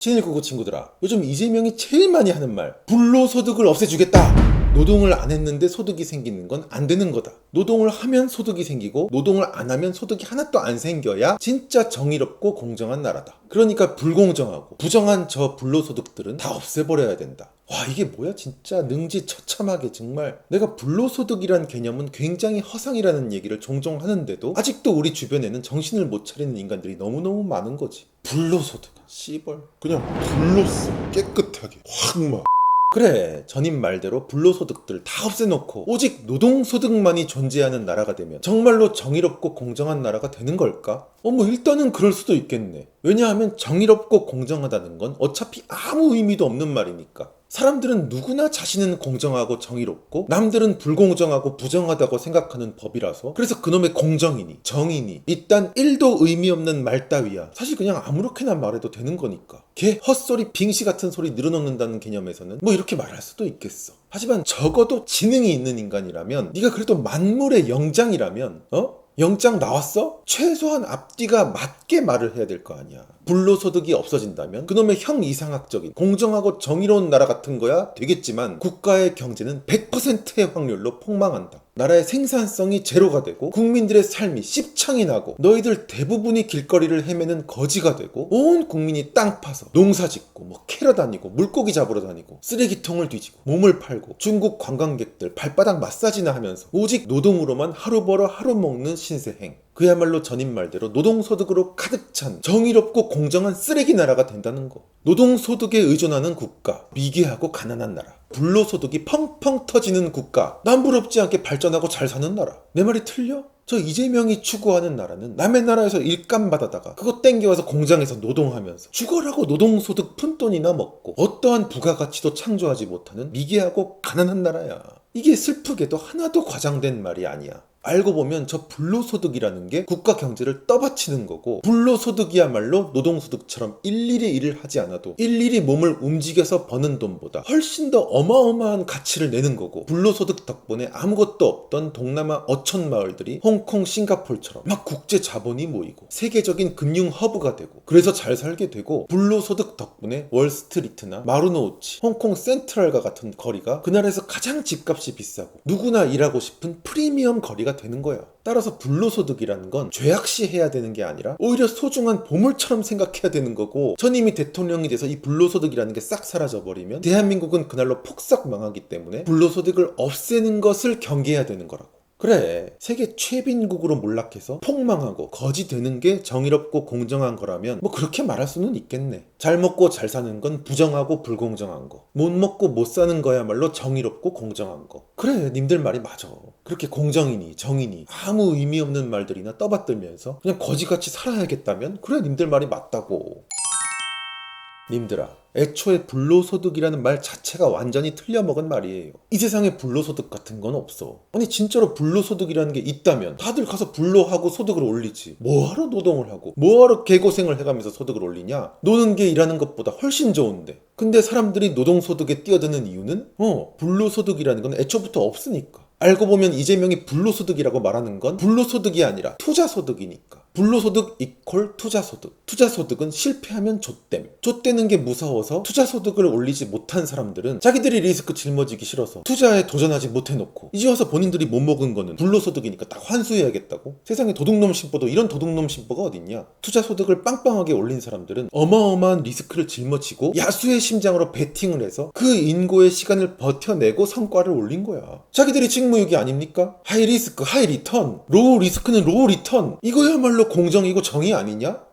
친일구구 친구들아, 요즘 이재명이 제일 많이 하는 말, 불로소득을 없애주겠다. 노동을 안 했는데 소득이 생기는 건 안 되는 거다. 노동을 하면 소득이 생기고 노동을 안 하면 소득이 하나도 안 생겨야 진짜 정의롭고 공정한 나라다. 그러니까 불공정하고 부정한 저 불로소득들은 다 없애버려야 된다. 와, 이게 뭐야 진짜 능지처참하게. 정말 내가 불로소득이란 개념은 굉장히 허상이라는 얘기를 종종 하는데도 아직도 우리 주변에는 정신을 못 차리는 인간들이 너무너무 많은 거지. 불로소득 씨벌 그냥 불로써 깨끗하게 확 막. 그래, 전임 말대로 불로소득들 다 없애놓고 오직 노동소득만이 존재하는 나라가 되면 정말로 정의롭고 공정한 나라가 되는 걸까? 뭐 일단은 그럴 수도 있겠네. 왜냐하면 정의롭고 공정하다는 건 어차피 아무 의미도 없는 말이니까. 사람들은 누구나 자신은 공정하고 정의롭고 남들은 불공정하고 부정하다고 생각하는 법이라서, 그래서 그놈의 공정이니 정의니 이딴 1도 의미 없는 말 따위야 사실 그냥 아무렇게나 말해도 되는 거니까. 걔 헛소리 빙시 같은 소리 늘어놓는다는 개념에서는 뭐 이렇게 말할 수도 있겠어. 하지만 적어도 지능이 있는 인간이라면, 네가 그래도 만물의 영장이라면 영장 나왔어? 최소한 앞뒤가 맞게 말을 해야 될 거 아니야. 불로소득이 없어진다면 그놈의 형이상학적인 공정하고 정의로운 나라 같은 거야 되겠지만 국가의 경제는 100%의 확률로 폭망한다. 나라의 생산성이 제로가 되고 국민들의 삶이 씹창이 나고 너희들 대부분이 길거리를 헤매는 거지가 되고 온 국민이 땅 파서 농사 짓고 캐러 다니고 물고기 잡으러 다니고 쓰레기통을 뒤지고 몸을 팔고 중국 관광객들 발바닥 마사지나 하면서 오직 노동으로만 하루 벌어 하루 먹는 신세행. 그야말로 전임 말대로 노동소득으로 가득 찬 정의롭고 공정한 쓰레기 나라가 된다는 거. 노동소득에 의존하는 국가, 미개하고 가난한 나라, 불로소득이 펑펑 터지는 국가, 남부럽지 않게 발전하고 잘 사는 나라. 내 말이 틀려? 저 이재명이 추구하는 나라는 남의 나라에서 일감 받아다가 그거 땡겨와서 공장에서 노동하면서 죽어라고 노동소득 푼돈이나 먹고 어떠한 부가가치도 창조하지 못하는 미개하고 가난한 나라야. 이게 슬프게도 하나도 과장된 말이 아니야. 알고 보면 저 불로소득이라는 게 국가 경제를 떠받치는 거고, 불로소득이야말로 노동소득처럼 일일이 일을 하지 않아도 일일이 몸을 움직여서 버는 돈보다 훨씬 더 어마어마한 가치를 내는 거고, 불로소득 덕분에 아무것도 없던 동남아 어촌 마을들이 홍콩, 싱가폴처럼 막 국제 자본이 모이고 세계적인 금융 허브가 되고, 그래서 잘 살게 되고, 불로소득 덕분에 월스트리트나 마루노우치, 홍콩 센트럴과 같은 거리가 그나라에서 가장 집값이 비싸고 누구나 일하고 싶은 프리미엄 거리가 되는 거야. 따라서 불로소득이라는 건 죄악시해야 되는 게 아니라 오히려 소중한 보물처럼 생각해야 되는 거고, 전임이 대통령이 돼서 이 불로소득이라는 게 싹 사라져버리면 대한민국은 그날로 폭삭 망하기 때문에 불로소득을 없애는 것을 경계해야 되는 거라고. 그래, 세계 최빈국으로 몰락해서 폭망하고 거지 되는 게 정의롭고 공정한 거라면 그렇게 말할 수는 있겠네. 잘 먹고 잘 사는 건 부정하고 불공정한 거, 못 먹고 못 사는 거야말로 정의롭고 공정한 거. 그래, 님들 말이 맞아. 그렇게 공정이니 정의니 아무 의미 없는 말들이나 떠받들면서 그냥 거지같이 살아야겠다면 그래, 님들 말이 맞다고. 님들아, 애초에 불로소득이라는 말 자체가 완전히 틀려먹은 말이에요. 이 세상에 불로소득 같은 건 없어. 아니 진짜로 불로소득이라는 게 있다면 다들 가서 불로하고 소득을 올리지. 뭐하러 노동을 하고 뭐하러 개고생을 해가면서 소득을 올리냐? 노는 게 일하는 것보다 훨씬 좋은데. 근데 사람들이 노동소득에 뛰어드는 이유는 불로소득이라는 건 애초부터 없으니까. 알고 보면 이재명이 불로소득이라고 말하는 건 불로소득이 아니라 투자소득이니까. 불로소득 이퀄 투자소득. 투자소득은 실패하면 좆댐. 좆되는 게 무서워서 투자소득을 올리지 못한 사람들은 자기들이 리스크 짊어지기 싫어서 투자에 도전하지 못해놓고 이제 와서 본인들이 못 먹은 거는 불로소득이니까 딱 환수해야겠다고? 세상에 도둑놈 심보도 이런 도둑놈 심보가 어딨냐? 투자소득을 빵빵하게 올린 사람들은 어마어마한 리스크를 짊어지고 야수의 심장으로 베팅을 해서 그 인고의 시간을 버텨내고 성과를 올린 거야. 자기들이 직무유기 아닙니까? 하이 리스크 하이 리턴, 로우 리스크는 로우 리턴. 이거야말로 공정이고 정의 아니냐?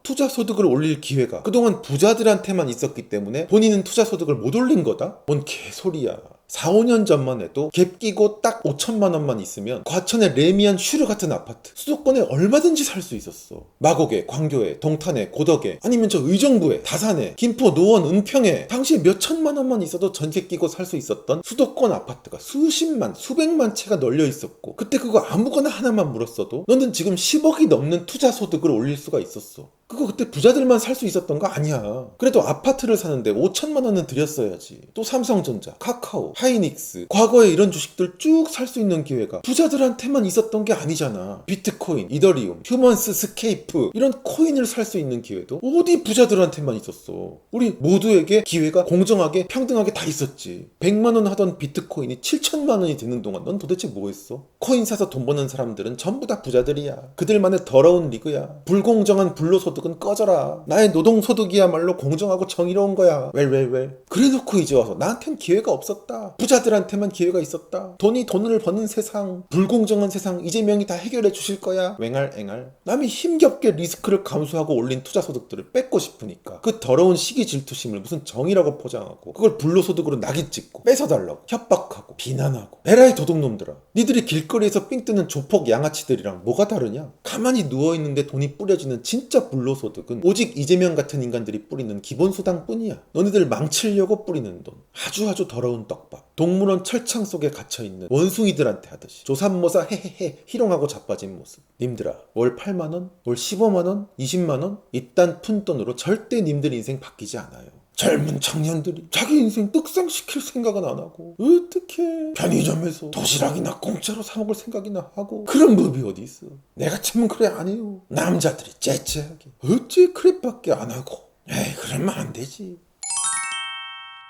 투자소득을 올릴 기회가 그동안 부자들한테만 있었기 때문에 본인은 투자소득을 못 올린 거다? 뭔 개소리야. 4, 5년 전만 해도 갭 끼고 딱 5천만 원만 있으면 과천의 레미안 슈르 같은 아파트 수도권에 얼마든지 살 수 있었어. 마곡에, 광교에, 동탄에, 고덕에, 아니면 저 의정부에, 다산에, 김포, 노원, 은평에 당시에 몇 천만 원만 있어도 전세 끼고 살 수 있었던 수도권 아파트가 수십만, 수백만 채가 널려 있었고, 그때 그거 아무거나 하나만 물었어도 너는 지금 10억이 넘는 투자소득을 올릴 수가 있었어. 그거 그때 부자들만 살 수 있었던 거 아니야. 그래도 아파트를 사는데 5천만 원은 들였어야지. 또 삼성전자, 카카오, 하이닉스, 과거에 이런 주식들 쭉 살 수 있는 기회가 부자들한테만 있었던 게 아니잖아. 비트코인, 이더리움, 휴먼스 스케이프 이런 코인을 살 수 있는 기회도 어디 부자들한테만 있었어. 우리 모두에게 기회가 공정하게 평등하게 다 있었지. 100만 원 하던 비트코인이 7천만 원이 되는 동안 넌 도대체 뭐 했어? 코인 사서 돈 버는 사람들은 전부 다 부자들이야. 그들만의 더러운 리그야. 불공정한 불로소득은 꺼져라. 나의 노동소득이야말로 공정하고 정의로운 거야. 웰. 그래놓고 이제 와서 나한텐 기회가 없었다. 부자들한테만 기회가 있었다. 돈이 돈을 버는 세상, 불공정한 세상 이재명이 다 해결해 주실 거야. 앵알. 남이 힘겹게 리스크를 감수하고 올린 투자소득들을 뺏고 싶으니까 그 더러운 시기 질투심을 무슨 정의라고 포장하고 그걸 불로소득으로 낙인 찍고 뺏어달라고 협박하고 비난하고. 에라이 도둑놈들아. 니들이 길거리에서 삥 뜨는 조폭 양아치들이랑 뭐가 다르냐? 가만히 누워있는데 돈이 뿌려지는 진짜 불로소득은 오직 이재명 같은 인간들이 뿌리는 기본수당뿐이야. 너네들 망치려고 뿌리는 돈. 아주 더러운 떡밥. 동물원 철창 속에 갇혀있는 원숭이들한테 하듯이 조삼모사 헤헤헤 희롱하고 자빠진 모습. 님들아, 월 8만원? 월 15만원? 20만원? 이딴 푼돈으로 절대 님들 인생 바뀌지 않아요. 젊은 청년들이 자기 인생 떡상시킬 생각은 안 하고 어떻게 편의점에서 도시락이나 공짜로 사 먹을 생각이나 하고 그런 법이 어디 있어. 내가 참은 그래 안 해요. 남자들이 째째하게 어찌 그랩밖에 안 하고. 에이 그러면 안 되지.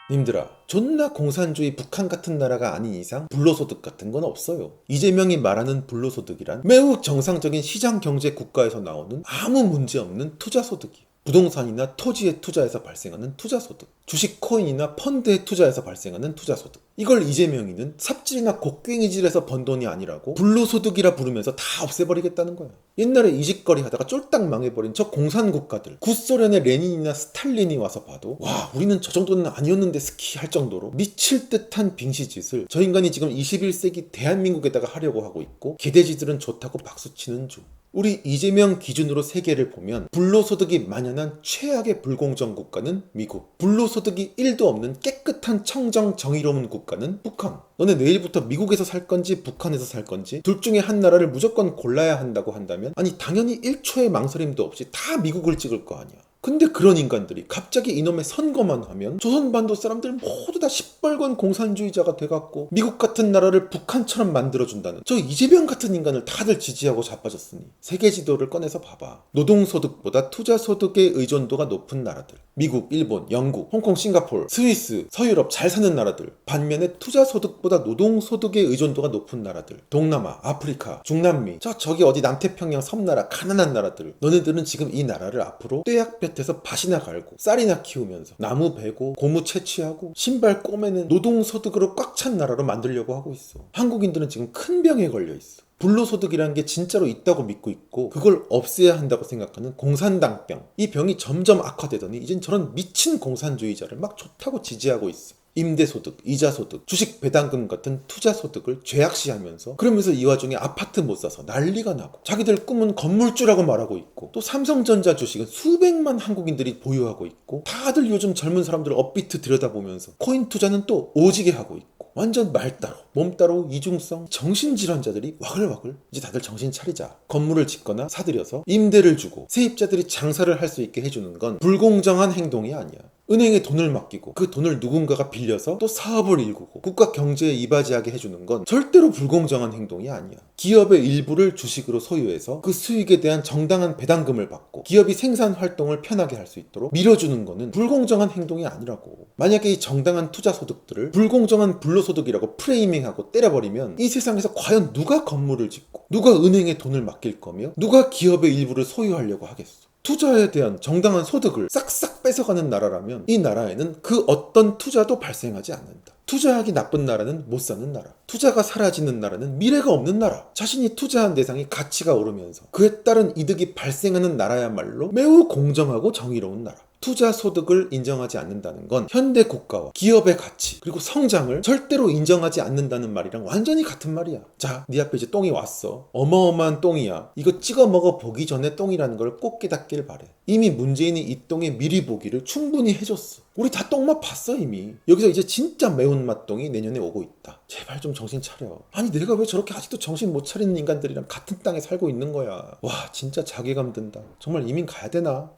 님들아, 존나 공산주의 북한 같은 나라가 아닌 이상 불로소득 같은 건 없어요. 이재명이 말하는 불로소득이란 매우 정상적인 시장 경제 국가에서 나오는 아무 문제 없는 투자소득이에요. 부동산이나 토지에 투자해서 발생하는 투자소득, 주식 코인이나 펀드에 투자해서 발생하는 투자소득. 이걸 이재명이는 삽질이나 곡괭이질에서 번 돈이 아니라고 불로소득이라 부르면서 다 없애버리겠다는 거야. 옛날에 이직거리 하다가 쫄딱 망해버린 저 공산국가들, 구소련의 레닌이나 스탈린이 와서 봐도 와 우리는 저 정도는 아니었는데 스키 할 정도로 미칠 듯한 빙시짓을 저 인간이 지금 21세기 대한민국에다가 하려고 하고 있고 개돼지들은 좋다고 박수치는 중. 우리 이재명 기준으로 세계를 보면 불로소득이 만연한 최악의 불공정 국가는 미국, 불로소득이 1도 없는 깨끗한 청정 정의로운 국가는 북한. 너네 내일부터 미국에서 살 건지 북한에서 살 건지 둘 중에 한 나라를 무조건 골라야 한다고 한다면 아니 당연히 1초의 망설임도 없이 다 미국을 찍을 거 아니야. 근데 그런 인간들이 갑자기 이놈의 선거만 하면 조선반도 사람들 모두 다 시뻘건 공산주의자가 돼갖고 미국 같은 나라를 북한처럼 만들어준다는 저 이재명 같은 인간을 다들 지지하고 자빠졌으니 세계 지도를 꺼내서 봐봐. 노동소득보다 투자소득의 의존도가 높은 나라들, 미국, 일본, 영국, 홍콩, 싱가포르, 스위스, 서유럽 잘 사는 나라들, 반면에 투자소득보다 노동소득의 의존도가 높은 나라들, 동남아, 아프리카, 중남미, 저기 어디 남태평양 섬나라 가난한 나라들. 너네들은 지금 이 나라를 앞으로 떼약볕에서 밭이나 갈고 쌀이나 키우면서 나무 베고 고무 채취하고 신발 꼬매는 노동소득으로 꽉 찬 나라로 만들려고 하고 있어. 한국인들은 지금 큰 병에 걸려 있어. 불로소득이라는 게 진짜로 있다고 믿고 있고 그걸 없애야 한다고 생각하는 공산당병. 이 병이 점점 악화되더니 이젠 저런 미친 공산주의자를 막 좋다고 지지하고 있어. 임대소득, 이자소득, 주식 배당금 같은 투자소득을 죄악시하면서 그러면서 이 와중에 아파트 못 사서 난리가 나고 자기들 꿈은 건물주라고 말하고 있고 또 삼성전자 주식은 수백만 한국인들이 보유하고 있고 다들 요즘 젊은 사람들 업비트 들여다보면서 코인 투자는 또 오지게 하고 있고 완전 말 따로 몸 따로 이중성 정신질환자들이 와글와글 이제 다들 정신 차리자. 건물을 짓거나 사들여서 임대를 주고 세입자들이 장사를 할 수 있게 해주는 건 불공정한 행동이 아니야. 은행에 돈을 맡기고 그 돈을 누군가가 빌려서 또 사업을 일구고 국가 경제에 이바지하게 해주는 건 절대로 불공정한 행동이 아니야. 기업의 일부를 주식으로 소유해서 그 수익에 대한 정당한 배당금을 받고 기업이 생산 활동을 편하게 할 수 있도록 밀어주는 거는 불공정한 행동이 아니라고. 만약에 이 정당한 투자 소득들을 불공정한 불로소득이라고 프레이밍하고 때려버리면 이 세상에서 과연 누가 건물을 짓고 누가 은행에 돈을 맡길 거며 누가 기업의 일부를 소유하려고 하겠어. 투자에 대한 정당한 소득을 싹싹 뺏어가는 나라라면 이 나라에는 그 어떤 투자도 발생하지 않는다. 투자하기 나쁜 나라는 못 사는 나라. 투자가 사라지는 나라는 미래가 없는 나라. 자신이 투자한 대상이 가치가 오르면서 그에 따른 이득이 발생하는 나라야말로 매우 공정하고 정의로운 나라. 투자 소득을 인정하지 않는다는 건 현대 국가와 기업의 가치 그리고 성장을 절대로 인정하지 않는다는 말이랑 완전히 같은 말이야. 자, 네 앞에 이제 똥이 왔어. 어마어마한 똥이야. 이거 찍어 먹어 보기 전에 똥이라는 걸 꼭 깨닫길 바래. 이미 문재인이 이 똥의 미리 보기를 충분히 해줬어. 우리 다 똥맛 봤어 이미. 여기서 이제 진짜 매운맛 똥이 내년에 오고 있다. 제발 좀 정신 차려. 아니 내가 왜 저렇게 아직도 정신 못 차리는 인간들이랑 같은 땅에 살고 있는 거야. 와 진짜 자괴감 든다. 정말 이민 가야 되나?